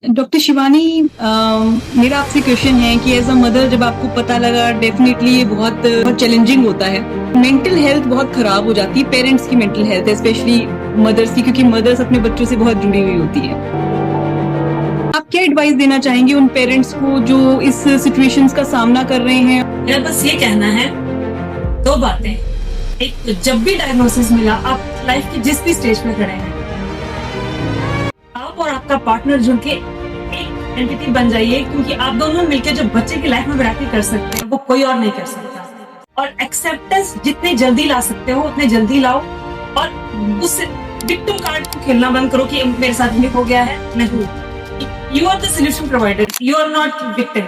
Doctor Shivani, मेरा आपसे question है कि एज अ मदर जब आपको पता लगा, डेफिनेटली ये बहुत चैलेंजिंग होता है। मेंटल हेल्थ बहुत खराब हो जाती है, पेरेंट्स की मेंटल हेल्थ, स्पेशली मदर्स की, क्योंकि मदर्स अपने बच्चों से बहुत जुड़ी हुई होती है। आप क्या एडवाइस देना चाहेंगे उन पेरेंट्स को जो इस सिचुएशंस का सामना कर रहे हैं? मेरा बस ये कहना है, दो बातें। एक तो जब भी डायग्नोसिस मिला, आप लाइफ के जिस भी स्टेज पे खड़े हैं, आप और आपका पार्टनर जुड़ के एक एंटिटी बन जाइए, क्योंकि आप दोनों मिलकर जो बच्चे की लाइफ में वैरायटी कर सकते हैं वो कोई और नहीं कर सकता। और एक्सेप्टेंस जितनी जल्दी ला सकते हो उतने जल्दी लाओ, और उस विक्टिम कार्ड को खेलना बंद करो कि मेरे साथ ये हो गया है। नहीं, you are the solution provider, you are not victim.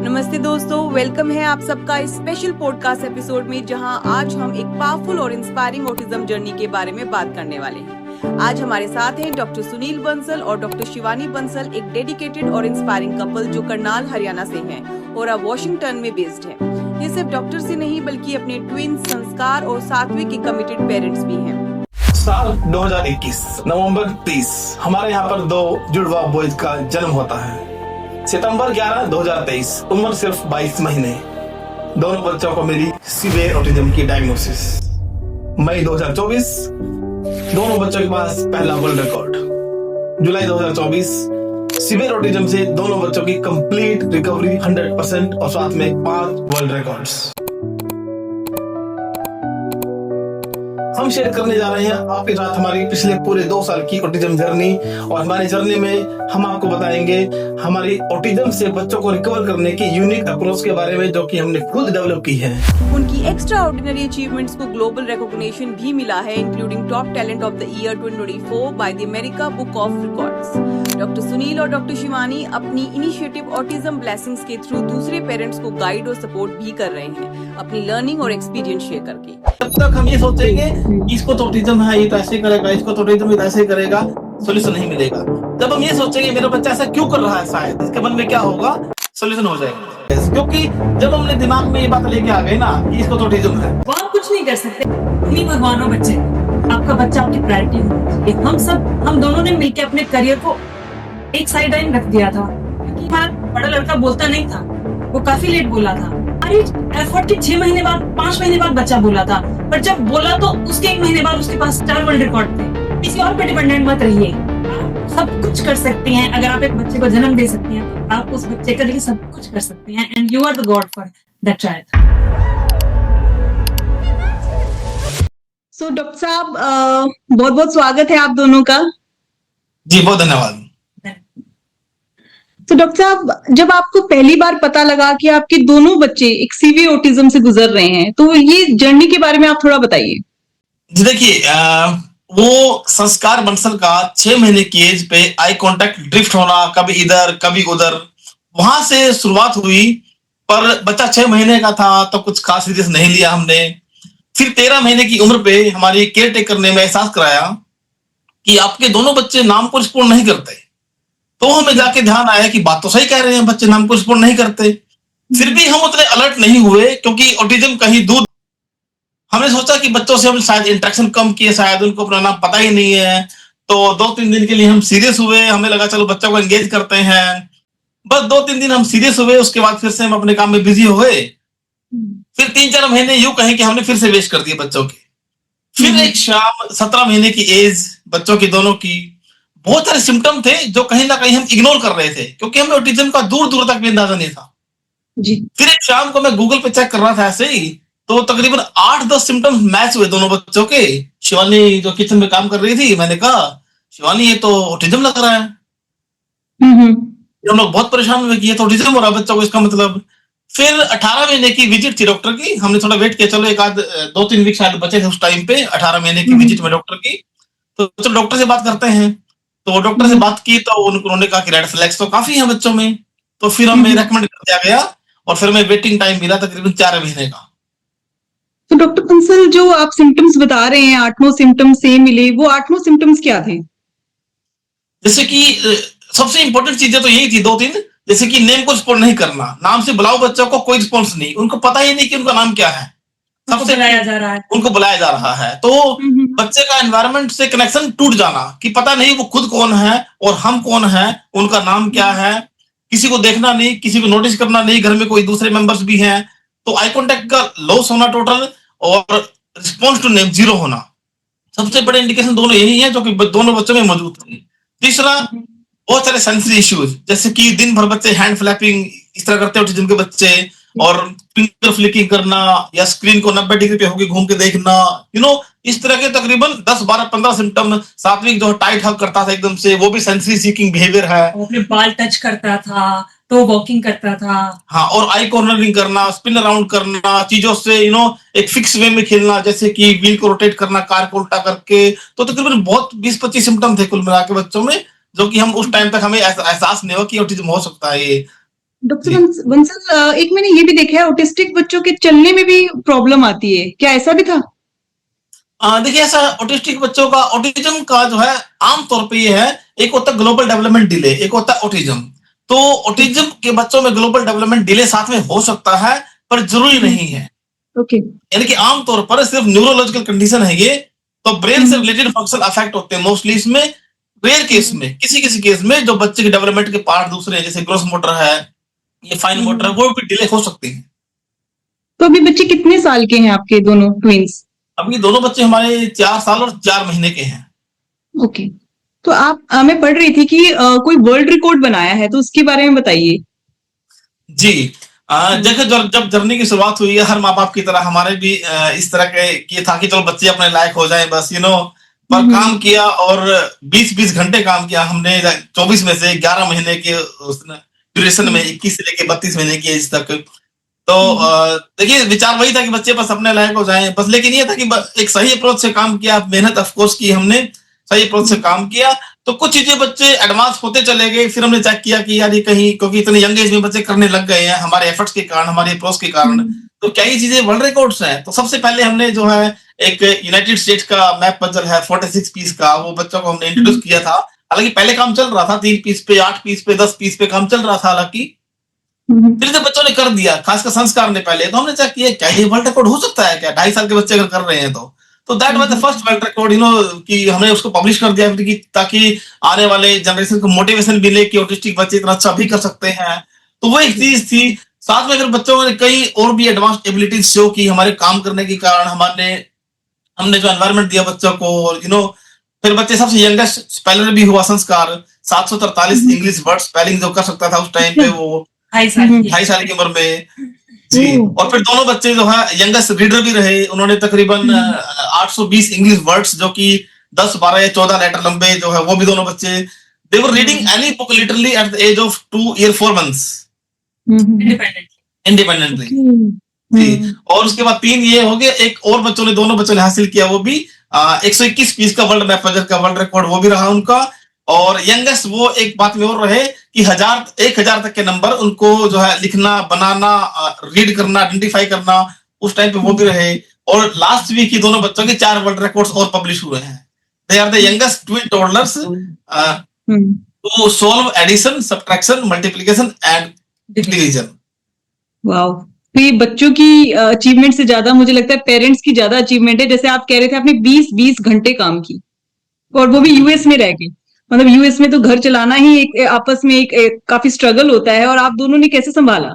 नमस्ते दोस्तों, वेलकम है आप सबका इस स्पेशल पॉडकास्ट एपिसोड में, जहां आज हम एक पावरफुल और इंस्पायरिंग ऑटिज्म जर्नी के बारे में बात करने वाले हैं। आज हमारे साथ हैं डॉक्टर सुनील बंसल और डॉक्टर शिवानी बंसल, एक डेडिकेटेड और इंस्पायरिंग कपल जो करनाल हरियाणा से हैं और अब वॉशिंगटन में बेस्ड है। ये सिर्फ डॉक्टर से नहीं बल्कि अपने ट्विन, संस्कार और सात्विक के कमिटेड पेरेंट्स भी हैं। साल 2021 नवंबर 30 हमारे यहाँ पर दो जुड़वा बॉयज का जन्म होता है। सितंबर 11 2023 उम्र सिर्फ 22 महीने। दोनों बच्चों को मेरी सीवियर ऑटिज्म की डायग्नोसिस। मई 2024 दोनों बच्चों के पास पहला वर्ल्ड रिकॉर्ड। जुलाई 2024 सीवियर ऑटिज्म से दोनों बच्चों की कंप्लीट रिकवरी 100% और साथ में 5 वर्ल्ड रिकॉर्ड्स। हम शेयर करने जा रहे हैं आपके साथ हमारी पिछले पूरे 2 साल की ऑटिज्म जर्नी, और हमारी जर्नी में हम आपको बताएंगे हमारी ऑटिज्म से बच्चों को रिकवर करने की यूनिक अप्रोच के बारे में, जो कि हमने खुद डेवलप की है। उनकी एक्स्ट्रा ऑर्डिनरी अचीवमेंट्स को ग्लोबल रिकॉग्निशन भी मिला है, including top talent of the year 2024 by the America book of records. Doctor Sunil और डॉक्टर शिवानी अपनी इनिशिएटिव ऑटिज्म ब्लेसिंग्स के थ्रू दूसरे पेरेंट्स को गाइड और सपोर्ट भी कर रहे हैं, अपनी लर्निंग और एक्सपीरियंस शेयर करके। जब तक हम ये सोचेंगे कि इसको तो ऑटिज्म है, ये तो ऐसे करेगा, इसको तो ऑटिज्म है, ऐसे करेगा, सॉल्यूशन नहीं मिलेगा। जब हम ये सोचेंगे मेरा बच्चा ऐसा क्यों कर रहा है, शायद इसके मन में क्या होगा, सॉल्यूशन हो जाएगा। क्योंकि जब हमने दिमाग में ये बात लेके आ गए ना कि इसको तो ऑटिज्म है, वहाँ कुछ नहीं कर सकते। नहीं भगवान हो बच्चे, आपका बच्चा आपकी प्रायोरिटी है। हम दोनों ने मिलकर अपने करियर को एक साइड लाइन रख दिया था, क्योंकि हमारा बड़ा लड़का बोलता नहीं था, वो काफी लेट बोला था। अरे एफर्ट के 6 महीने बाद, 5 महीने बाद बच्चा बोला था, पर जब बोला तो उसके 1 महीने बाद उसके पास 4 वर्ल्ड रिकॉर्ड थे। किसी और पे डिपेंडेंट मत रहिए, आप सब कुछ कर सकती हैं। अगर आप एक बच्चे को जन्म दे सकती हैं तो आप उस बच्चे के लिए सब कुछ कर सकती हैं, and you are the god for that child. So doctor साहब, बहुत बहुत स्वागत है आप दोनों का। जी बहुत धन्यवाद। तो डॉक्टर साहब, जब आपको पहली बार पता लगा कि आपके दोनों बच्चे एक सीवियर ऑटिज्म से गुजर रहे हैं, तो ये जर्नी के बारे में आप थोड़ा बताइए। जी देखिए, वो संस्कार बंसल का 6 महीने की एज पे आई कांटेक्ट ड्रिफ्ट होना, कभी इधर कभी उधर, वहां से शुरुआत हुई। पर बच्चा 6 महीने का था तो कुछ खास सीरियस नहीं लिया हमने। फिर 13 महीने की उम्र पे हमारी केयर टेकर ने एहसास कराया कि आपके दोनों बच्चे नाम को रिस्पॉन्ड नहीं करते। तो हमें जाके ध्यान आया कि बात तो सही कह रहे हैं, बच्चे नाम को रिस्पॉन्ड नहीं करते। फिर भी हम उतने अलर्ट नहीं हुए, क्योंकि ऑटिज्म कहीं दूर। हमने सोचा कि बच्चों से हम शायद इंटरेक्शन कम किए, शायद उनको अपना नाम पता ही नहीं है। तो 2-3 दिन के लिए हम सीरियस हुए, हमें लगा चलो बच्चों को एंगेज करते हैं। बस 2-3 दिन हम सीरियस हुए, उसके बाद फिर से हम अपने काम में बिजी हो गए। फिर 3-4 महीने यूं कहें कि हमने फिर से वेस्ट कर दिए बच्चों के। फिर एक शाम 17 महीने की एज बच्चों की दोनों की, बहुत सारे सिम्टम थे जो कहीं ना कहीं हम इग्नोर कर रहे थे, क्योंकि हमें ऑटिज्म का दूर दूर तक भी अंदाजा नहीं था। जी। फिर एक शाम को मैं गूगल पे चेक कर रहा था ऐसे ही, तो तकरीबन 8-10 सिम्टम्स मैच हुए दोनों बच्चों के। शिवानी जो किचन में काम कर रही थी, मैंने कहा शिवानी ये तो ऑटिज्म लग रहा है। हम लोग बहुत परेशान हुए कि ये तो ऑटिज्म हो रहा है बच्चों को, इसका मतलब। फिर 18 महीने की विजिट थी डॉक्टर की। हमने थोड़ा वेट किया, चलो एक आध 2-3 वीक शायद बचे थे उस टाइम पे 18 महीने की विजिट में डॉक्टर की। तो चलो डॉक्टर से बात करते हैं। तो डॉक्टर से बात की तो उन्होंने कहा कि रेड फ्लैग्स तो काफी हैं बच्चों में। तो फिर हमें रेकमेंड कर दिया गया, और फिर हमें वेटिंग टाइम मिला तकरीबन 4 महीने का। तो डॉक्टर बंसल, जो आप सिम्टम्स बता रहे हैं, 8 सिम्टम्स सेम मिले, वो 8 सिम्टम्स क्या थे? जैसे कि सबसे इंपॉर्टेंट चीजें तो यही थी 2-3, जैसे कि नेम को रिस्पॉन्ड नहीं करना। नाम से बुलाओ बच्चों को, कोई रिस्पॉन्स नहीं, उनको पता ही नहीं कि उनका नाम क्या है, सबसे बुलाया जा रहा है, उनको बुलाया जा रहा है। तो बच्चे का एनवायरनमेंट से कनेक्शन टूट जाना कि पता नहीं वो खुद कौन है और हम कौन है, उनका नाम क्या है, किसी को देखना नहीं, किसी को नोटिस करना नहीं, घर में कोई दूसरे मेंबर्स भी हैं, तो आई कांटेक्ट का लॉस होना टोटल और रिस्पॉन्स टू नेम जीरो होना, सबसे बड़े इंडिकेशन दोनों यही है जो कि दोनों बच्चों में मौजूद थे। तीसरा, बहुत सारे सेंसरी इश्यूज, जैसे कि दिन भर बच्चे हैंड फ्लैपिंग इस तरह करते हैं ऑटिज्म के बच्चे, और फिंगर फ्लिकिंग करना या स्क्रीन को 90 डिग्री पे होके घूम के देखना, इस तरह के तकरीबन 10, 12, 15 सिम्टम। सात्विक जो टाइट हग करता था एकदम से, वो भी सेंसरी सीकिंग बिहेवियर है। वो अपने बाल टच करता था तो वॉकिंग करता था। हाँ, और आई कॉर्नरिंग करना, स्पिन अराउंड करना, चीजों से एक फिक्स वे में खेलना, जैसे कि व्हील को रोटेट करना कार को उल्टा करके। तो तकरीबन बहुत 20-25 सिम्टम थे कुल मिला के बच्चों में, जो कि हम उस टाइम तक हमें एहसास नहीं हुआ कि ऑटिज्म हो सकता है ये। डॉक्टर बंसल, एक मैंने ये भी देखा है ऑटिस्टिक बच्चों के चलने में भी प्रॉब्लम आती है, क्या ऐसा भी था? देखिए, ऐसा ऑटिस्टिक बच्चों का ऑटिज्म का जो है आमतौर पे ये है, एक होता है ग्लोबल डेवलपमेंट डिले, एक होता है ऑटिज्म। तो ऑटिज्म के बच्चों में ग्लोबल डेवलपमेंट डिले साथ में हो सकता है, पर जरूरी नहीं है। ओके। यानी कि आमतौर पर सिर्फ न्यूरोलॉजिकल कंडीशन है ये, तो ब्रेन से रिलेटेड फंक्शन अफेक्ट होते हैं मोस्टली इसमें। रेयर केस में, किसी किसी केस में जो बच्चे के डेवलपमेंट के पार्ट दूसरे हैं, जैसे ग्रोस मोटर है, ये फाइन मोटर, वो भी डिले हो सकते हैं। तो अभी बच्चे कितने साल के हैं आपके दोनों ट्विंस? अभी दोनों बच्चे हमारे 4 साल और 4 महीने के हैं। ओके। तो आप मैं पढ़ रही थी कि कोई वर्ल्ड रिकॉर्ड बनाया है, तो उसके बारे में बताइए। जी, देखो, जब जर्नी की शुरुआत हुई है, हर माँ बाप की तरह हमारे भी इस तरह के था कि चलो बच्चे अपने लायक हो जाएं बस, पर काम किया और 20-20 घंटे काम किया हमने 24 में से 11 महीने के ड्यूरेशन में, 21 से लेके 32 महीने की एज तक। तो देखिए, विचार वही था कि बच्चे बस अपने लायक हो जाएं बस, लेकिन ये था कि एक सही अप्रोच से काम किया, मेहनत ऑफकोर्स की हमने, सही अप्रोच से काम किया, तो कुछ चीजें बच्चे एडवांस होते चले गए। फिर हमने चेक किया कि यार ये कहीं, क्योंकि इतने यंग एज में बच्चे करने लग गए हैं हमारे एफर्ट्स के कारण, हमारे अप्रोच के कारण, तो क्या ये चीजें वर्ल्ड रिकॉर्ड्स हैं। तो सबसे पहले हमने जो है एक यूनाइटेड स्टेट्स का मैप पजल है 46 पीस का, वो बच्चों को हमने इंट्रोड्यूस किया था। हालांकि पहले काम चल रहा था 3 पीस पे, 8 पीस पे, 10 पीस पे काम चल रहा था। हालांकि फिर से बच्चों ने कर दिया, खासकर संस्कार ने पहले, तो हमने चेक किया क्या ये वर्ल्ड रिकॉर्ड हो सकता है क्या, 2.5 साल के बच्चे अगर कर रहे हैं तो that was the first world record, कि हमने उसको पब्लिश कर दिया ताकि आने वाले जनरेशन को मोटिवेशन मिले कि ऑटिस्टिक बच्चे इतना अच्छा भी कर सकते हैं। तो वो एक चीज थी। साथ में अगर बच्चों ने कई और भी एडवांस एबिलिटीज शो की हमारे काम करने के कारण, हमने जो एनवायरनमेंट दिया बच्चों को, फिर बच्चे सबसे यंगेस्ट स्पेलर भी हुआ संस्कार, 743 इंग्लिश वर्ड स्पेलिंग जो कर सकता था उस टाइम पे, वो 2.5 साल की उम्र में। जी, और फिर दोनों बच्चे जो है यंगेस्ट रीडर भी रहे, उन्होंने तकरीबन 820 इंग्लिश वर्ड्स, जो कि 10, 12 या 14 लेटर लंबे जो है, वो भी दोनों बच्चे, they were reading any book literally at the age of 2 years 4 months independently. जी, और उसके बाद 3 ये हो गए। एक और दोनों बच्चों ने हासिल किया, वो भी 121 पीस का वर्ल्ड मैप का वर्ल्ड रिकॉर्ड, वो भी रहा उनका। और यंगेस्ट वो एक बात में और रहे कि 1000 तक के नंबर उनको जो है लिखना, बनाना, रीड करना, आइडेंटिफाई करना, उस टाइम पे वो भी रहे। और लास्ट वीक ही दोनों बच्चों के 4 वर्ल्ड रिकॉर्ड्स और पब्लिश हुए हैं। They are the youngest twin toddlers to solve addition, subtraction, multiplication and division. Wow, तो ये बच्चों की अचीवमेंट से ज्यादा मुझे लगता है पेरेंट्स की ज्यादा अचीवमेंट है। जैसे आप कह रहे थे आपने 20-20 घंटे काम की, और वो भी यूएस में रह के। मतलब यूएस में तो घर चलाना ही एक आपस में एक काफी स्ट्रगल होता है, और आप दोनों ने कैसे संभाला?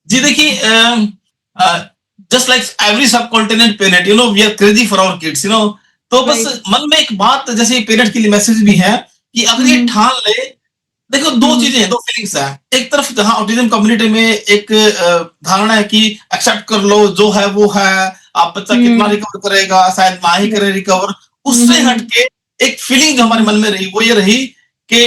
जी देखिए, just like every subcontinent parent, we are crazy for our kids, तो बस मन में एक बात, जैसे पेरेंट के लिए मैसेज भी है कि अगर ये ठान ले, देखो 2 चीजें हैं, 2 फीलिंग्स है। एक तरफ जहां ऑटिज्म कम्युनिटी में एक धारणा है कि एक्सेप्ट कर लो, जो है वो है, आप बच्चा कितना रिकवर करेगा, शायद ना ही करे रिकवर, उससे हटके एक फीलिंग जो हमारे मन में रही, वो ये रही कि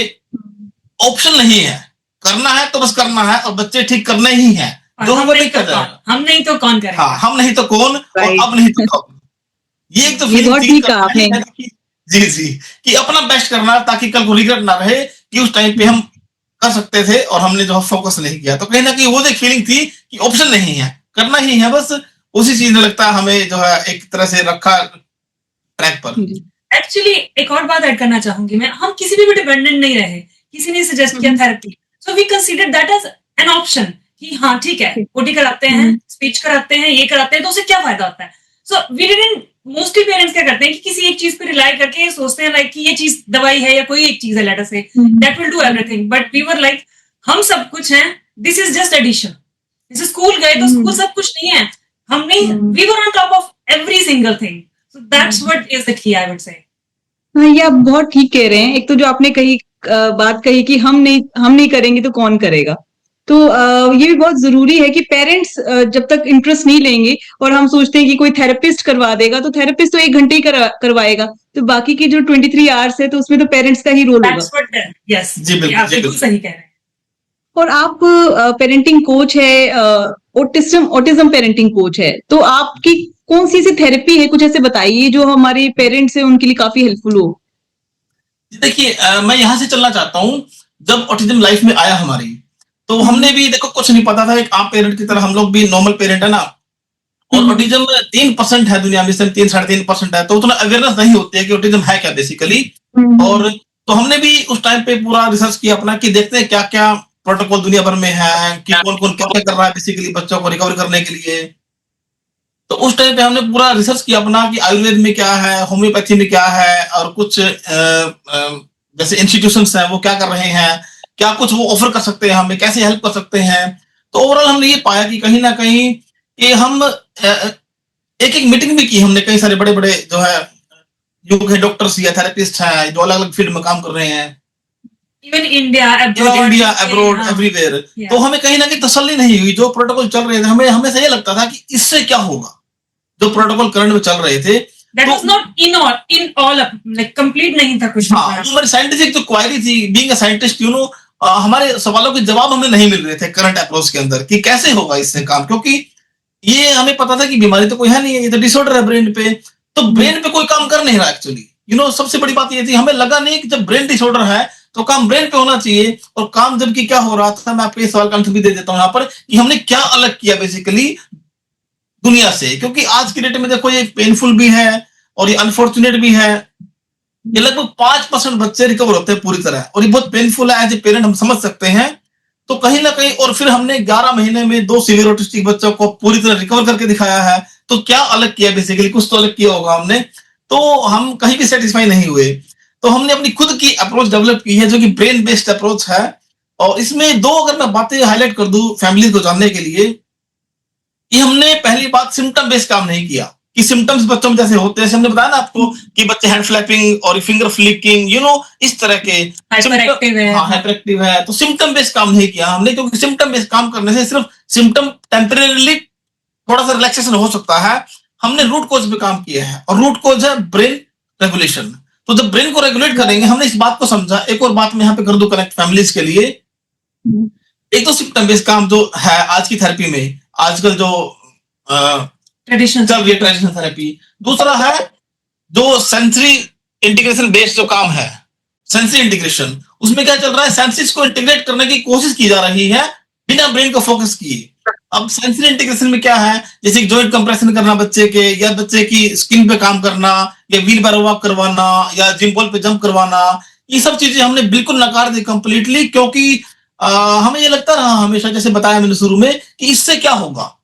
ऑप्शन नहीं है, करना है तो बस करना है, और बच्चे ठीक करने ही है, जो हम नहीं कर रहे, हम नहीं तो कौन करेगा। हाँ, हम नहीं तो कौन, और अब नहीं तो कब। ये एक तो फीलिंग थी जी, कि अपना बेस्ट करना, ताकि कल को रिग्रेट ना रहे कि उस टाइम पे हम कर सकते थे और हमने जो फोकस नहीं किया। तो कहीं ना कहीं वो एक फीलिंग थी कि ऑप्शन नहीं है, करना ही है बस। उसी चीज में लगता है हमें जो है एक तरह से रखा ट्रैक पर। एक्चुअली एक और बात ऐड करना चाहूंगी मैं, हम किसी भी डिपेंडेंट नहीं रहे, किसी ने सजेस्ट किया therapy, so we consider that as an option कि हाँ ठीक है, ओटी कराते हैं, स्पीच कराते हैं, ये कराते हैं, तो उससे क्या फायदा होता है। So we didn't mostly parents क्या करते हैं कि किसी एक चीज पे रिलाई करके ये सोचते हैं लाइक कि ये चीज दवाई है या कोई एक चीज है, let us say that will do everything, but we were like हम सब कुछ हैं, दिस इज जस्ट एडिशन। जैसे स्कूल गए तो स्कूल सब कुछ नहीं है, हम नहीं, we were on top of every single thing, so that's what is the key, I would say. हाँ, ये आप बहुत ठीक कह रहे हैं। एक तो जो आपने बात कही कि हम नहीं करेंगे तो कौन करेगा, तो ये भी बहुत जरूरी है कि पेरेंट्स जब तक इंटरेस्ट नहीं लेंगे और हम सोचते हैं कि कोई थेरेपिस्ट करवा देगा, तो थेरेपिस्ट तो 1 घंटे ही करवाएगा, तो बाकी की जो 23 आवर्स है तो उसमें तो पेरेंट्स का ही रोल होगा। दैट्स व्हाट, यस, जी बिल्कुल, आप बिल्कुल सही कह रहे हैं। और आप पेरेंटिंग कोच है, ऑटिज्म पेरेंटिंग कोच है, तो आपकी कौन सी ऐसी थेरेपी है, कुछ ऐसे बताइए जो हमारे पेरेंट्स है उनके लिए काफी हेल्पफुल हो। देखिए, मैं यहाँ से चलना चाहता हूँ। जब ऑटिज्म लाइफ में आया हमारी, तो हमने भी देखो कुछ नहीं पता था, एक आम पेरेंट की तरह हम लोग भी नॉर्मल पेरेंट है ना, और ऑटिज्म 3% है दुनिया में, से 3-3.5% है, तो उतना अवेयरनेस नहीं होती है कि ऑटिज्म है क्या बेसिकली। और तो हमने भी उस टाइम पे पूरा रिसर्च किया अपना कि देखते हैं क्या क्या प्रोटोकॉल दुनिया भर में है, कि कौन कौन क्या क्या कर रहा है बेसिकली बच्चों को रिकवर करने के लिए। तो उस टाइम पे हमने पूरा रिसर्च किया अपना कि आयुर्वेद में क्या है, होम्योपैथी में क्या है, और कुछ जैसे इंस्टीट्यूशंस हैं वो क्या कर रहे हैं, क्या कुछ वो ऑफर कर सकते हैं, हमें कैसे हेल्प कर सकते हैं। तो ओवरऑल हमने ये पाया कि कहीं ना कहीं कि हम एक एक मीटिंग भी की हमने, कई सारे बड़े बड़े जो है योग है, डॉक्टर्स या थेरेपिस्ट हैं जो अलग अलग फील्ड में काम कर रहे हैं, इवन इंडिया अब्रॉड एवरीवेयर। तो हमें कहीं ना कहीं तसल्ली नहीं हुई। जो प्रोटोकॉल चल रहे थे हमें हमेशा ये लगता था कि इससे क्या होगा, जो प्रोटोकॉल करंट में चल रहे थे that was not in all like complete नहीं था कुछ। हाँ, हमारी साइंटिफिक जो क्वायरी थी, being a scientist you know, हमारे सवालों के जवाब हमें नहीं मिल रहे थे करंट अप्रोच के अंदर कि कैसे होगा इससे काम, क्योंकि ये हमें पता था कि बीमारी तो कोई है नहीं है, ये तो डिसऑर्डर है ब्रेन पे, तो ब्रेन पे कोई काम कर नहीं रहा एक्चुअली। यू नो, सबसे बड़ी बात ये थी, हमें लगा नहीं कि जब ब्रेन डिसऑर्डर है तो काम ब्रेन पे होना चाहिए, और काम जबकि क्या हो रहा था, मैं आपको ये सवाल का आंसर भी दे देता हूँ यहाँ पर, कि हमने क्या अलग किया बेसिकली दुनिया से। क्योंकि आज की डेट में देखो, ये पेनफुल भी है और ये अनफॉर्चुनेट भी है, ये लगभग 5% बच्चे रिकवर होते हैं पूरी तरह, और ये बहुत पेनफुल है, एज ए पेरेंट हम समझ सकते हैं। तो कहीं ना कहीं, और फिर हमने 11 महीने में 2 सीवियर ऑटिस्टिक बच्चों को पूरी तरह रिकवर करके दिखाया है। तो क्या अलग किया बेसिकली, कुछ तो अलग किया होगा हमने, तो हम कहीं भी सेटिस्फाई नहीं हुए। तो हमने अपनी खुद की अप्रोच डेवलप की है जो कि ब्रेन बेस्ड अप्रोच है। और इसमें 2 अगर मैं बातें हाईलाइट कर दूं फैमिली को जानने के लिए, कि हमने पहली बात सिम्टम बेस्ड काम नहीं किया, कि सिम्टम्स बच्चों में जैसे होते हैं, जैसे हमने बताया ना आपको कि बच्चे हैंड फ्लैपिंग और फिंगर फ्लिकिंग, यू नो, इस तरह के हाइपरएक्टिव है, तो सिम्टम बेस्ड काम नहीं किया हमने, क्योंकि सिम्टम बेस्ड काम करने से सिर्फ सिम्टम टेम्परेरीली थोड़ा सा रिलैक्सेशन हो सकता है। हमने रूट कोज पे काम किया है, और रूट कोज है ब्रेन रेगुलेशन। तो जब ब्रेन को रेगुलेट करेंगे, हमने इस बात को समझा। एक और बात मैं यहाँ पे कर दूं कनेक्ट फैमिलीज के लिए, एक तो सिम्टम बेस्ड काम जो है आज की थेरेपी में, आजकल जो ट्रेडिशनल थेरेपी, दूसरा है जो सेंसरी इंटीग्रेशन बेस्ड जो काम है, सेंसरी इंटीग्रेशन, उसमें क्या चल रहा है, सेंसेस को इंटीग्रेट करने की कोशिश की जा रही है बिना ब्रेन को फोकस किए। अब सेंसरी इंटीग्रेशन में क्या है, जैसे जॉइंट कंप्रेशन करना बच्चे के, या बच्चे की स्किन पे काम करना, या व्हील बैरो वॉक करवाना, या जिम बॉल पे जंप करवाना, ये सब चीजें हमने बिल्कुल नकार दी कंप्लीटली, क्योंकि हमें ये लगता रहा हमेशा, जैसे बताया मैंने शुरू में, कि इससे क्या होगा।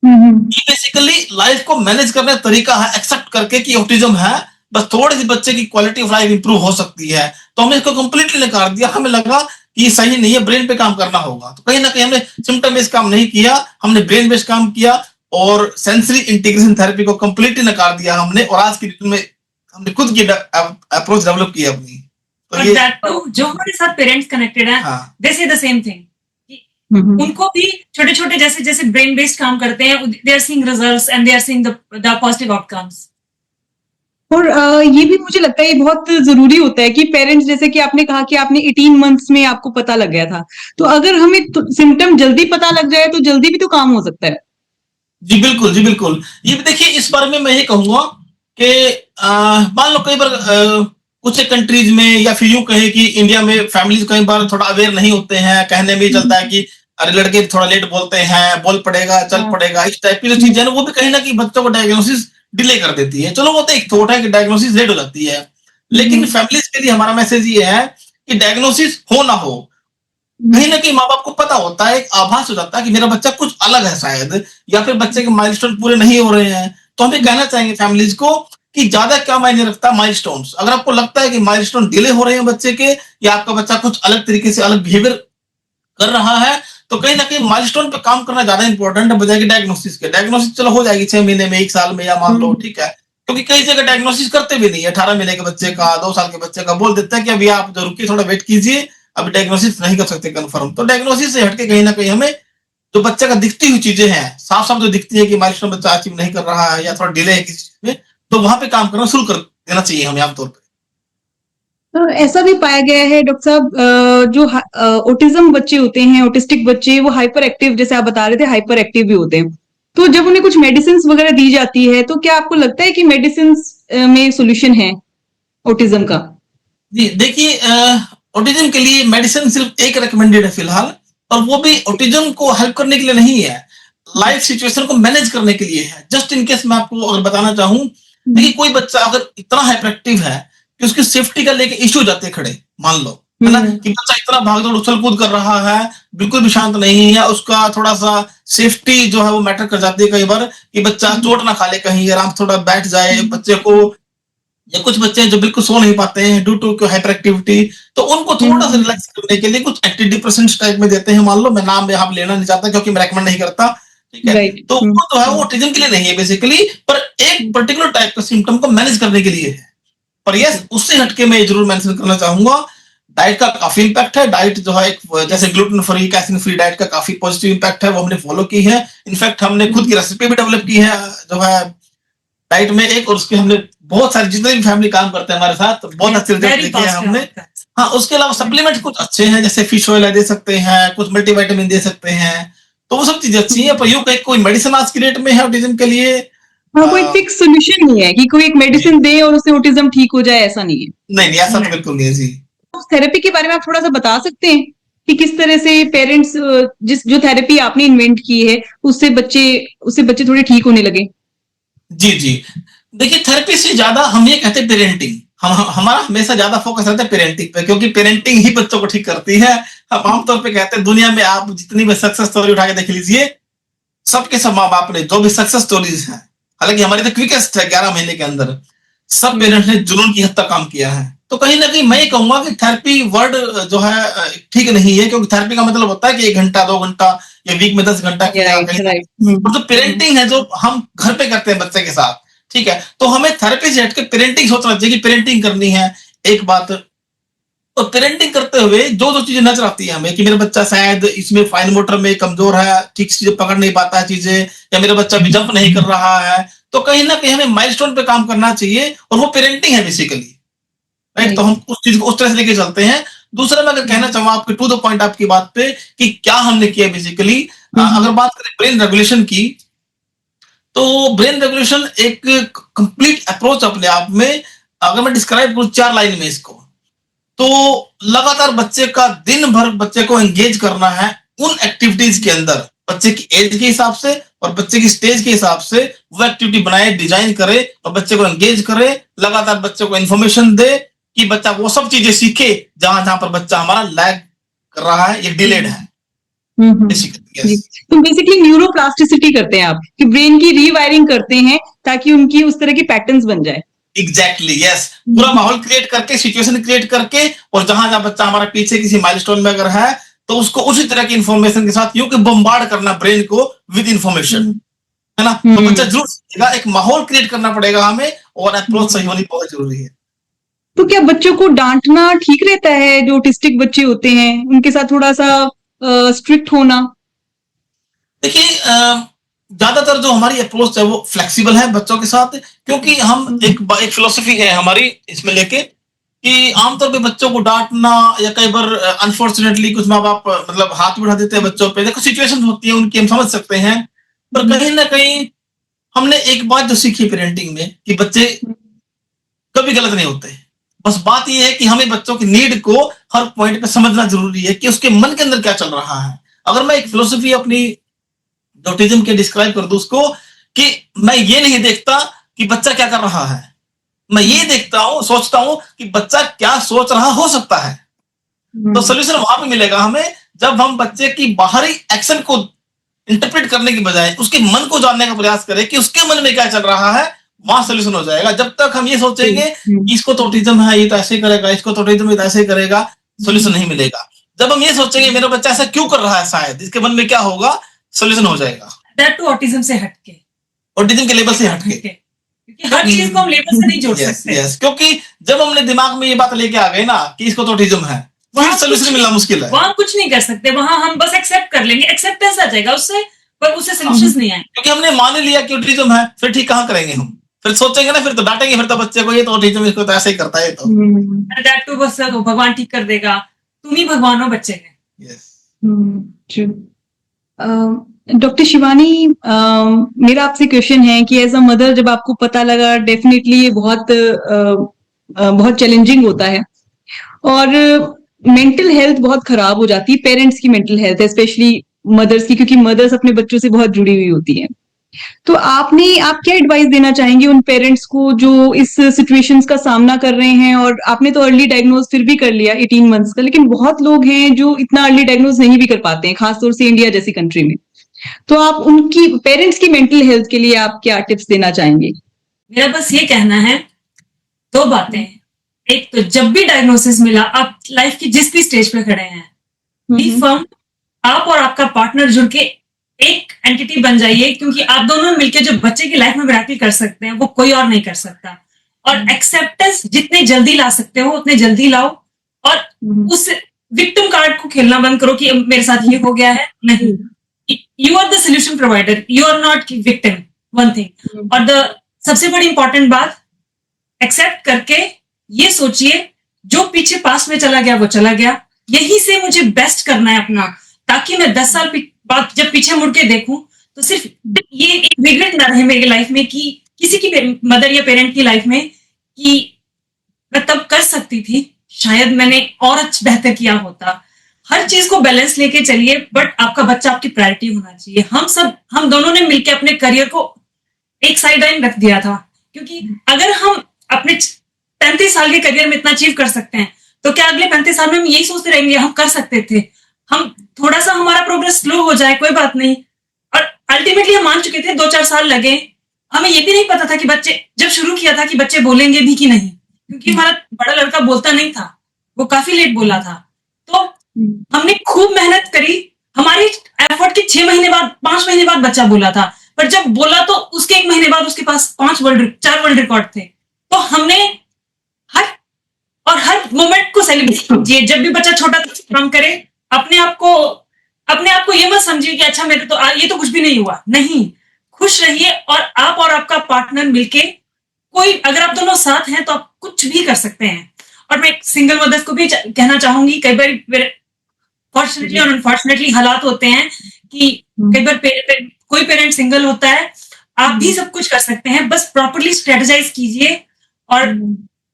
ये बेसिकली लाइफ को मैनेज करने का तरीका है, एक्सेप्ट करके कि ऑटिज्म है, बस थोड़ी सी बच्चे की क्वालिटी ऑफ लाइफ इंप्रूव हो सकती है। तो हमने इसको कंप्लीटली नकार दिया, हमें लगा कि ये सही नहीं है, ब्रेन पे काम करना होगा। तो कहीं ना कहीं हमने सिम्टम बेस्ड काम नहीं किया, हमने ब्रेन बेस्ड काम किया, और सेंसरी इंटीग्रेशन थेरेपी को कंप्लीटली नकार दिया हमने। और आज की डेट में हमने खुद की अप्रोच डेवलप की अपनी। तो ये जो हमारे साथ पेरेंट्स कनेक्टेड हैं, दे से द सेम थिंग, उनको भी छोटे छोटे जैसे जैसे ब्रेन बेस्ड काम करते हैं, they are seeing results and they are seeing the positive outcomes. और ये भी मुझे लगता है ये बहुत जरूरी होता है कि पेरेंट्स, जैसे कि आपने कहा कि आपने 18 मंथ्स में आपको पता लग गया था, तो अगर हमें सिम्टम जल्दी पता लग जाए तो जल्दी भी तो काम हो सकता है। जी बिल्कुल, जी बिल्कुल। ये देखिए, इस बारे में मैं ये कहूंगा कि मान लो कई बार कुछ कंट्रीज में, या फिर यूं कहे कि इंडिया में फैमिलीज कई बार थोड़ा अवेयर नहीं होते हैं, कहने में चलता है कि अरे लड़के थोड़ा लेट बोलते हैं, बोल पड़ेगा, चल पड़ेगा, इस टाइप की जो चीजें ना, वो भी कहीं ना कहीं बच्चों को डायग्नोसिस डिले कर देती है। चलो, वो तो एक थॉट है कि डायग्नोसिस लेट हो जाती है, लेकिन फैमिलीज के लिए हमारा मैसेज ये है कि डायग्नोसिस हो ना हो, कहीं ना कहीं माँ बाप को पता होता है, एक आभास हो जाता है कि मेरा बच्चा कुछ अलग है शायद, या फिर बच्चे के माइलस्टोन पूरे नहीं हो रहे हैं, तो हम ये कहना चाहेंगे फैमिलीज को कि ज्यादा क्या मायने रखता है माइलस्टोन्स। अगर आपको लगता है कि माइलस्टोन डिले हो रहे हैं बच्चे के, या आपका बच्चा कुछ अलग तरीके से अलग बिहेवियर कर रहा है, तो कहीं ना कहीं माइलस्टोन पे काम करना ज्यादा इंपॉर्टेंट है बजाय कि डायग्नोसिस के। डायग्नोसिस चलो हो जाएगी 6 महीने में, 1 साल में, या मान लो ठीक है, क्योंकि कई जगह डायग्नोसिस करते भी नहीं है। 18 महीने के बच्चे का, 2 साल के बच्चे का बोल देता है कि अभी आप जो रुकिए, थोड़ा वेट कीजिए, अभी डायग्नोसिस नहीं कर सकते कंफर्म। तो डायग्नोसिस से हटके कहीं ना कहीं हमें जो बच्चे का दिखती हुई चीजें हैं, साफ साफ जो दिखती है कि माइलस्टोन बच्चा अचीव नहीं कर रहा है या थोड़ा डिले है किसी चीज में, तो वहां पे काम करना शुरू कर देना चाहिए हमें आमतौर पर। तो ऐसा भी पाया गया है डॉक्टर साहब, जो ऑटिज्म बच्चे होते हैं, ऑटिस्टिक बच्चे, वो हाइपर एक्टिव, जैसे आप बता रहे थे, हाइपर एक्टिव भी होते हैं। तो जब उन्हें कुछ मेडिसिन वगैरह दी जाती है, तो क्या आपको लगता है कि मेडिसिन में सोल्यूशन है ऑटिज्म का? जी देखिए, ऑटिज्म के लिए मेडिसिन सिर्फ एक रिकमेंडेड है फिलहाल, और वो भी ऑटिज्म को हेल्प करने के लिए नहीं है, लाइफ सिचुएशन को मैनेज करने के लिए है। जस्ट इन केस मैं आपको अगर बताना चाहूं, देखिए कोई बच्चा अगर इतना हाइपर एक्टिव है कि उसकी सेफ्टी का लेके इश्यू जाते हैं खड़े, मान लो है ना, कि बच्चा इतना भागदौड़ उछल कूद कर रहा है, बिल्कुल भी शांत नहीं है, उसका थोड़ा सा सेफ्टी जो है वो मैटर कर जाती है कई बार, कि बच्चा चोट ना खा ले कहीं, आराम से थोड़ा बैठ जाए बच्चे को। या कुछ बच्चे जो बिल्कुल सो नहीं पाते हैं ड्यू टू हाइपर एक्टिविटी, तो उनको थोड़ा सा रिलैक्स करने के लिए कुछ एंटी डिप्रेसेंट्स टाइप में देते हैं। मान लो, मैं नाम यहाँ लेना नहीं चाहता क्योंकि मैं रेकमेंड नहीं करता, ठीक है। Right. तो वो तो है, वो ऑटिज्म के लिए नहीं है बेसिकली, पर एक पर्टिकुलर टाइप का सिम्टम को मैनेज करने के लिए है। पर यस, उससे हटके मैं जरूर मेंशन करना चाहूंगा, डाइट का काफी इम्पैक्ट है। डाइट जो है जैसे gluten free, casein free diet का काफी पॉजिटिव इम्पैक्ट है, वो हमने फॉलो की है। इनफैक्ट हमने खुद की रेसिपी भी डेवलप की है जो है डाइट में एक, और उसके हमने बहुत सारे जितने भी फैमिली काम करते हैं हमारे साथ, तो बहुत अच्छे रिजल्ट Very देखे हैं positive हमने। होता है। हाँ, उसके अलावा सप्लीमेंट कुछ अच्छे हैं, जैसे फिश ऑयल दे सकते हैं, कुछ मल्टीविटामिन दे सकते हैं, तो वो सब चीजें अच्छी है। पर यूं कहीं कोई मेडिसिन आज की डेट में है ऑटिज्म के लिए, हाँ, कोई फिक्स सोल्यूशन नहीं है कि कोई एक मेडिसिन दे और उससे ऑटिज्म ठीक हो जाए, ऐसा नहीं है। नहीं ऐसा तो बिल्कुल नहीं है जी। उस थेरेपी के बारे में आप थोड़ा सा बता सकते हैं कि किस तरह से पेरेंट्स, जो थेरेपी आपने इन्वेंट की है, उससे बच्चे थोड़े ठीक होने लगे? जी देखिए, थेरेपी से ज्यादा हम ये कहते हैं पेरेंटिंग। हमारा हमेशा ज्यादा फोकस रहता है पेरेंटिंग पे, क्योंकि पेरेंटिंग ही बच्चों को ठीक करती है। हम आमतौर पे कहते हैं, दुनिया में आप जितनी भी सक्सेस स्टोरी उठा के देख लीजिए, सबके सब माँ बाप ने जो भी सक्सेस स्टोरीज हैं, हालांकि हमारी तो क्विकेस्ट है 11 महीने के अंदर, सब पेरेंट्स ने जुनून की हद तक काम किया है। तो कहीं ना कहीं मैं ये कहूंगा कि थेरेपी वर्ड जो है ठीक नहीं है, क्योंकि थेरेपी का मतलब होता है कि 1 घंटा 2 घंटा या वीक में 10 घंटा किया। राइट। और जो पेरेंटिंग है जो हम घर पे करते हैं बच्चे के साथ, ठीक है, तो हमें थेरेपी से हटके पेरेंटिंग सोचना चाहिए कि पेरेंटिंग करनी है एक बात। तो पेरेंटिंग करते हुए जो जो चीजें नजर आती है हमें कि मेरा बच्चा शायद इसमें फाइन मोटर में कमजोर है, ठीक से पकड़ नहीं पाता है चीजें, या मेरा बच्चा भी जंप नहीं कर रहा है, तो कहीं ना कहीं हमें माइलस्टोन पे काम करना चाहिए, और वो पेरेंटिंग है बेसिकली, राइट। तो हम उस चीज को उस तरह से लेके चलते हैं। दूसरा मैं अगर कहना चाहूँ आपके टू द पॉइंट आपकी बात पे कि क्या हमने किया बेसिकली, अगर बात करें ब्रेन रेगुलेशन की, तो ब्रेन रेगुलेशन एक कंप्लीट अप्रोच अपने आप में, अगर मैं डिस्क्राइब करूं 4 लाइन में इसको, तो लगातार बच्चे का दिन भर बच्चे को एंगेज करना है उन एक्टिविटीज के अंदर, बच्चे की एज के हिसाब से और बच्चे की स्टेज के हिसाब से वो एक्टिविटी बनाए, डिजाइन करे और बच्चे को एंगेज करे, लगातार बच्चे को इन्फॉर्मेशन दे कि बच्चा वो सब चीजें सीखे जहां जहां पर बच्चा हमारा लैग कर रहा है या डिलेड है। जी। तो बेसिकली न्यूरोप्लास्टिसिटी करते हैं आप, कि ब्रेन की रीवायरिंग करते हैं ताकि उनकी उस तरह की पैटर्न्स बन जाए। एग्जैक्टली यस, पूरा माहौल क्रिएट करके, सिचुएशन क्रिएट करके, और जहां जहां बच्चा हमारा पीछे किसी माइलस्टोन में अगर है, तो उसको उसी तरह की इंफॉर्मेशन के साथ यूं कि बम्बार्ड करना ब्रेन को विद इंफॉर्मेशन, है ना। तो बच्चा जरूर सीखेगा, एक माहौल क्रिएट करना पड़ेगा हमें, और अप्रोच सही होनी बहुत जरूरी है। तो क्या बच्चों को डांटना ठीक रहता है? जो ऑटिस्टिक बच्चे होते हैं उनके साथ थोड़ा सा स्ट्रिक्ट होना? देखिए, ज्यादातर जो हमारी अप्रोच है वो फ्लेक्सिबल है बच्चों के साथ, क्योंकि हम एक फिलोसफी है हमारी इसमें लेके कि आमतौर पे बच्चों को डांटना, या कई बार अनफॉर्चुनेटली कुछ माँ बाप मतलब हाथ उठा देते हैं बच्चों पे, देखो सिचुएशन होती है उनकी, हम समझ सकते हैं, पर कहीं ना कहीं हमने एक बात जो सीखी पेरेंटिंग में कि बच्चे कभी गलत नहीं होते। बस बात यह है कि हमें बच्चों की नीड को हर पॉइंट पे समझना जरूरी है कि उसके मन के अंदर क्या चल रहा है। अगर मैं एक फिलोसफी अपनी ऑटिज्म के डिस्क्राइब कर दूं उसको, कि मैं ये नहीं देखता कि बच्चा क्या कर रहा है, मैं ये देखता हूं, सोचता हूं कि बच्चा क्या सोच रहा हो सकता है। तो सोल्यूशन वहां पे मिलेगा हमें जब हम बच्चे की बाहरी एक्शन को इंटरप्रेट करने की बजाय उसके मन को जानने का प्रयास करें कि उसके मन में क्या चल रहा है, वहां सोल्यूशन हो जाएगा। जब तक हम ये सोचेंगे कि इसको तो ऑटिज्म है, ये तो ऐसे करेगा, इसको तो ऑटिज्म है, तो ऐसे करेगा, सोल्यूशन नहीं मिलेगा। जब हम ये सोचेंगे मेरा बच्चा ऐसा क्यों कर रहा है, शायद इसके मन में क्या होगा, सोल्यूशन हो जाएगा। दैट टू ऑटिज्म से हटके, ऑटिज्म के लेवल से हटके, क्योंकि हर चीज को हम लेवल से नहीं जोड़ सकते। यस, क्योंकि जब हमने दिमाग में ये बात लेके आ गए ना कि इसको तो ऑटिज्म है, वहां सोल्यूशन मिलना मुश्किल है। वहां कुछ नहीं कर सकते, वहां हम बस एक्सेप्ट कर लेंगे, एक्सेप्टेंस आ जाएगा उससे, पर उससे सोल्यूशंस नहीं आए, क्योंकि हमने मान लिया कि ऑटिज्म है। फिर ठीक कहाँ करेंगे हम, फिर सोचेंगे ना, फिर तो डांटेंगे फिर तो बच्चे को, ये तो ऑटिज्म, इसको तो ऐसे ही करता है। तो दैट टू बस भगवान ठीक कर देगा, तुम ही भगवान हो बच्चे के। यस, डॉक्टर शिवानी, मेरा आपसे क्वेश्चन है कि एज अ मदर जब आपको पता लगा, डेफिनेटली ये बहुत चैलेंजिंग होता है और मेंटल हेल्थ बहुत खराब हो जाती है, पेरेंट्स की मेंटल हेल्थ, स्पेशली मदर्स की, क्योंकि मदर्स अपने बच्चों से बहुत जुड़ी हुई होती हैं। तो आप क्या एडवाइस देना चाहेंगे उन पेरेंट्स को जो इस सिचुएशंस का सामना कर रहे हैं? और आपने तो अर्ली डायग्नोज फिर भी कर लिया 18 मंथ्स का, लेकिन बहुत लोग हैं जो इतना अर्ली डायग्नोज नहीं भी कर पाते हैं, खासतौर से इंडिया जैसी कंट्री में। तो आप उनकी पेरेंट्स की मेंटल हेल्थ के लिए आप क्या टिप्स देना चाहेंगे? मेरा बस ये कहना है, दो बातें। एक तो जब भी डायग्नोसिस मिला, आप लाइफ की जिस भी स्टेज पे खड़े हैं, बी फर्म, आप और आपका पार्टनर जुड़ के एक एंटिटी बन जाइए, क्योंकि आप दोनों मिलकर जो बच्चे की लाइफ में मिराकल कर सकते हैं वो कोई और नहीं कर सकता। और एक्सेप्टेंस जितने जल्दी ला सकते हो उतने जल्दी लाओ, और उस विक्टिम कार्ड को खेलना बंद करो कि मेरे साथ ये हो गया है। नहीं, you are the solution provider, you are not victim, one thing. और द सबसे बड़ी इंपॉर्टेंट बात, एक्सेप्ट करके ये सोचिए जो पीछे पास में चला गया वो चला गया, यही से मुझे बेस्ट करना है अपना, ताकि मैं 10 साल बाद जब पीछे मुड़ के देखूं तो सिर्फ ये एक रिग्रेट ना रहे मेरी लाइफ में, कि किसी की मदर या पेरेंट की लाइफ में, कि मैं तब कर सकती थी, शायद मैंने और अच्छा बेहतर किया होता। हर चीज को बैलेंस लेके चलिए, बट आपका बच्चा आपकी प्रायोरिटी होना चाहिए। हम दोनों ने मिलकर अपने करियर को एक साइड लाइन रख दिया था, क्योंकि अगर हम अपने 35 साल के करियर में इतना अचीव कर सकते हैं, तो क्या अगले 35 साल में हम यही सोचते रहेंगे हम कर सकते थे? हम थोड़ा सा हमारा प्रोग्रेस स्लो हो जाए कोई बात नहीं, और अल्टीमेटली हम मान चुके थे, 2-4 साल लगे, हमें ये भी नहीं पता था कि बच्चे, जब शुरू किया था कि बच्चे बोलेंगे भी कि नहीं, क्योंकि हमारा बड़ा लड़का बोलता नहीं था, वो काफी लेट बोला था। तो हमने खूब मेहनत करी, हमारी एफर्ट के 6 महीने बाद, 5 महीने बाद बच्चा बोला था, पर जब बोला तो उसके 1 महीने बाद उसके पास 4 वर्ल्ड रिकॉर्ड थे। तो हमने हर मोमेंट को सेलिब्रेट कीजिए। जब भी बच्चा छोटा काम करे, अपने आप को ये मत समझिए कि अच्छा मेरे तो ये तो कुछ भी नहीं हुआ। नहीं, खुश रहिए, और आपका पार्टनर मिलके, कोई अगर आप दोनों साथ हैं तो आप कुछ भी कर सकते हैं। और मैं सिंगल मदर्स को भी कहना चाहूंगी, कई बार फॉर्चुनेटली और अनफॉर्चुनेटली हालात होते हैं कि कई बार कोई पेरेंट सिंगल होता है, आप भी सब कुछ कर सकते हैं, बस प्रॉपरली स्ट्रेटेजाइज कीजिए और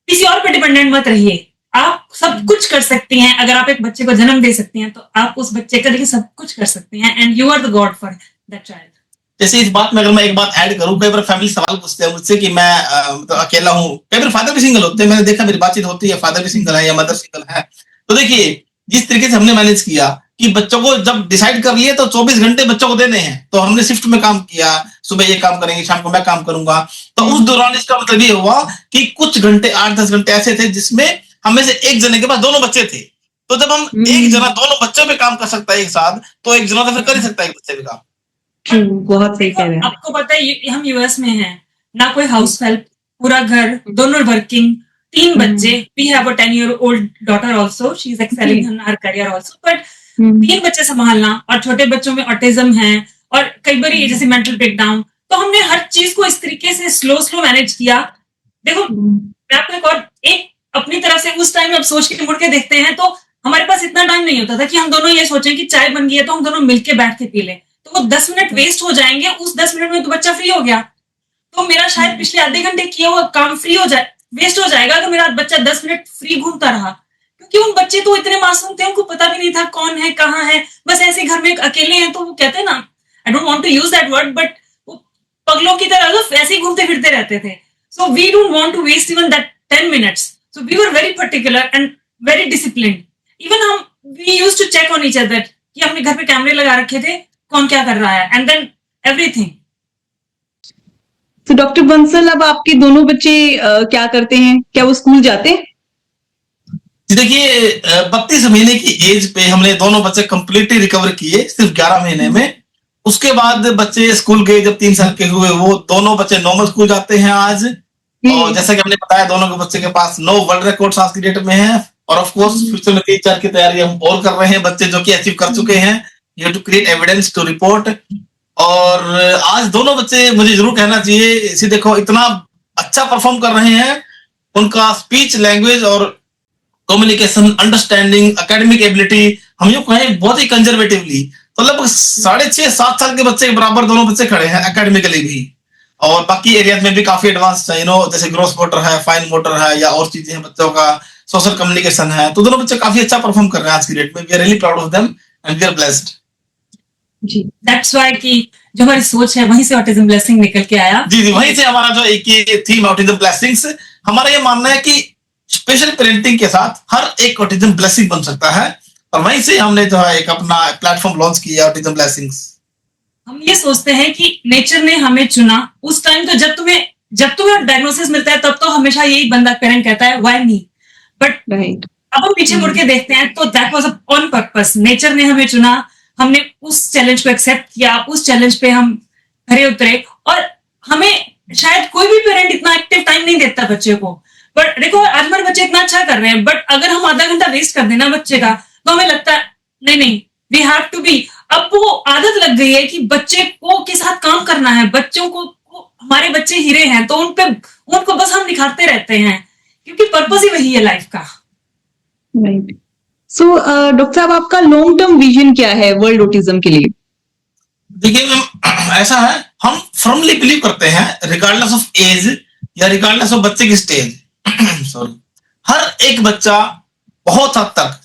किसी और पे डिपेंडेंट मत रहिए। आप सब कुछ कर सकती हैं, अगर आप एक बच्चे को जन्म दे सकती हैं तो आप उस बच्चे के लिए सब कुछ कर सकती हैं, and you are the god for that child. जैसे इस बात में अगर मैं एक बात ऐड करूं, कई बार फैमिली सवाल पूछते हैं मुझसे कि मैं तो अकेला हूं, कई बार फादर भी सिंगल होते हैं, मैंने देखा मेरी बातचीत होती है, फादर भी सिंगल है या मदर सिंगल है। तो देखिए, जिस तरीके से हमने मैनेज किया कि बच्चों को जब डिसाइड कर लिए तो 24 घंटे बच्चों को देने हैं, तो हमने शिफ्ट में काम किया, सुबह ये काम करेंगे, शाम को मैं काम करूंगा। तो उस दौरान इसका मतलब ये हुआ कि कुछ घंटे, 8-10 घंटे ऐसे थे जिसमें हमें से एक जने के पास दोनों बच्चे थे। तो जब हम एक जना दोनों बच्चों पे काम कर सकता है एक साथ, तो एक जना तो फिर कर ही सकता है एक बच्चे पे काम। बहुत सही कह रहे हैं। आपको पता है हम यूएस में हैं, ना कोई हाउस हेल्प, पूरा घर, दोनों वर्किंग, 3 बच्चे। We have a 10-year-old daughter also, she is excelling in her career also, but 3 बच्चे संभालना, और छोटे बच्चों में ऑटिज्म है, और कई बार जैसे मेंटल ब्रेकडाउन। तो हमने हर चीज को इस तरीके से स्लो मैनेज किया। देखो, मैं आपको एक अपनी तरफ से उस टाइम में अब सोच के मुड़ के देखते हैं, तो हमारे पास इतना टाइम नहीं होता था कि हम दोनों ये सोचें कि चाय बन गई है तो हम दोनों मिलके बैठ के पी लें। तो वो 10 मिनट वेस्ट हो जाएंगे, उस 10 मिनट में तो बच्चा फ्री हो गया, तो मेरा शायद पिछले आधे घंटे किया हुआ काम वेस्ट हो जाएगा अगर मेरा बच्चा 10 मिनट फ्री घूमता रहा। क्योंकि उन बच्चे तो इतने मासूम थे, उनको पता भी नहीं था कौन है कहाँ है, बस ऐसे घर में अकेले हैं। तो वो कहते हैं ना, I don't want to use that word, but वो पगलों की तरह तो ऐसे ही घूमते फिरते रहते थे। So we don't want to waste even that 10 minutes. So we were very particular and very disciplined. Even we used to check on each other कि हमने घर पे कैमरे लगा रखे थे, कौन क्या कर रहा है, एंड देन एवरीथिंग। तो डॉक्टर बंसल, अब आपके दोनों बच्चे क्या करते हैं? क्या वो स्कूल जाते हैं? जी देखिए, 32 महीने की एज पे हमने दोनों बच्चे कंप्लीटली रिकवर किए सिर्फ 11 महीने में। उसके बाद बच्चे स्कूल गए, जब 3 साल के हुए वो दोनों बच्चे नॉर्मल स्कूल जाते हैं आज। और जैसा कि हमने बताया, दोनों के बच्चे के पास 9 वर्ल्ड रिकॉर्ड्स आज की डेट में है। और ऑफ कोर्स फ्यूचर में 3-4 की तैयारी हम और कर रहे हैं, बच्चे जो कि अचीव कर चुके हैं। You have to create evidence to report. और आज दोनों बच्चे, मुझे जरूर कहना चाहिए, इसे देखो इतना अच्छा परफॉर्म कर रहे हैं। उनका स्पीच, लैंग्वेज और कम्युनिकेशन, अंडरस्टैंडिंग, एकेडमिक एबिलिटी, हम यूं कहें बहुत ही कंजर्वेटिवली, तो लगभग 6.5-7 साल के बच्चे के बराबर दोनों बच्चे खड़े हैं एकेडमिकली भी। और बाकी एरियाज में भी काफी एडवांस है, जैसे ग्रोस मोटर है, फाइन मोटर है, या और चीजें हैं बच्चों का, सोशल कम्युनिकेशन है। तो दोनों बच्चे काफी अच्छा परफॉर्म कर रहे हैं आज की डेट में। We are really proud of them and we are blessed. जी, दैट्स व्हाई कि जो हमारी सोच है वहीं से ऑटिज्म ब्लेसिंग निकल के आया। जी, वहीं से हमारा जो एक ये थीम ऑटिज्म ब्लेसिंग्स, हमारा ये मानना है कि स्पेशल पेरेंटिंग के साथ हर एक ऑटिज्म ब्लेसिंग बन सकता है। और वहीं से हमने जो है एक अपना प्लेटफॉर्म लॉन्च किया, ऑटिज्म ब्लेसिंग्स। हम ये सोचते हैं कि नेचर ने हमें चुना उस टाइम। तो जब तुम्हें डायग्नोसिस मिलता है, तब तो हमेशा यही बंदा पेरेंट कहता है व्हाई मी, बट राइट। अब हम पीछे मुड़ के देखते हैं तो that was on purpose. Nature ने हमें चुना, हमने उस चैलेंज को एक्सेप्ट किया, उस चैलेंज पे हम खरे उतरे। और हमें शायद कोई भी पेरेंट इतना एक्टिव टाइम नहीं देता बच्चे को। बट देखो, आज हमारे बच्चे इतना अच्छा कर रहे हैं, बट अगर हम आधा घंटा वेस्ट कर देना बच्चे का, तो हमें लगता है नहीं, वी हैव टू बी। अब वो आदत लग गई है कि बच्चे को के साथ काम करना है। बच्चों को हमारे बच्चे हीरे हैं, तो उनको बस हम निखारते रहते हैं, क्योंकि पर्पस ही वही है लाइफ का। राइट। सो डॉक्टर साहब, आपका लॉन्ग टर्म विजन क्या है वर्ल्ड ऑटिज्म के लिए? देखिए मैम, ऐसा है, हम फर्मली बिलीव करते हैं, रिगार्डलेस ऑफ एज या रिगार्डलेस ऑफ बच्चे की स्टेज सॉरी, हर एक बच्चा बहुत हद तक,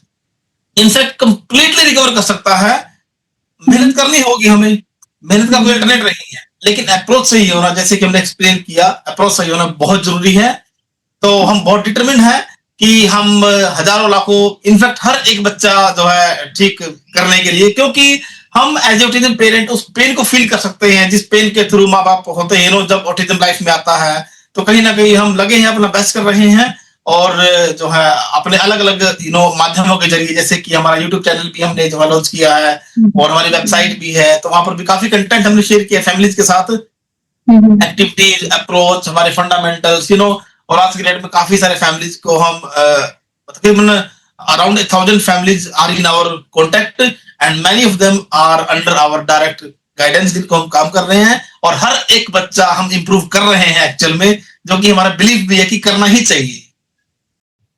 इनफैक्ट कंप्लीटली रिकवर कर सकता है। मेहनत करनी होगी हमें, मेहनत का कोई अल्टरनेट नहीं है, लेकिन अप्रोच सही होना, जैसे कि हमने एक्सप्लेन किया, अप्रोच सही होना बहुत जरूरी है। तो हम बहुत डिटरमिन है कि हम हजारों लाखों, इनफैक्ट हर एक बच्चा जो है ठीक करने के लिए, क्योंकि हम एज ऑटिज्म पेरेंट उस पेन को फील कर सकते हैं जिस पेन के थ्रू माँ बाप होते हैं जब ऑटिज्म लाइफ में आता है। तो कहीं ना कहीं हम लगे हैं, अपना बेस्ट कर रहे हैं। और जो है अपने अलग अलग माध्यमों के जरिए, जैसे कि हमारा यूट्यूब चैनल भी हमने जो है लॉन्च किया है, और हमारी वेबसाइट भी है, तो वहां पर भी काफी कंटेंट हमने शेयर किया फैमिलीज के साथ, एक्टिविटीज, अप्रोच, हमारे फंडामेंटल्स, और आज की डेट में काफी सारे फैमिलीज को हम तकरीबन around 1000 families are in our contact and many of them are under our direct guidance, जिनको हम काम कर रहे हैं। और हर एक बच्चा हम इंप्रूव कर रहे हैं एक्चुअल में, जो कि हमारा बिलीफ भी है कि करना ही चाहिए।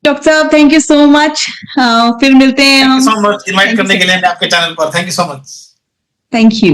डॉक्टर साहब, थैंक यू सो मच। फिर मिलते हैं हम। सो मच इनवाइट करने के लिए आपके चैनल पर। Thank you so much. Thank you.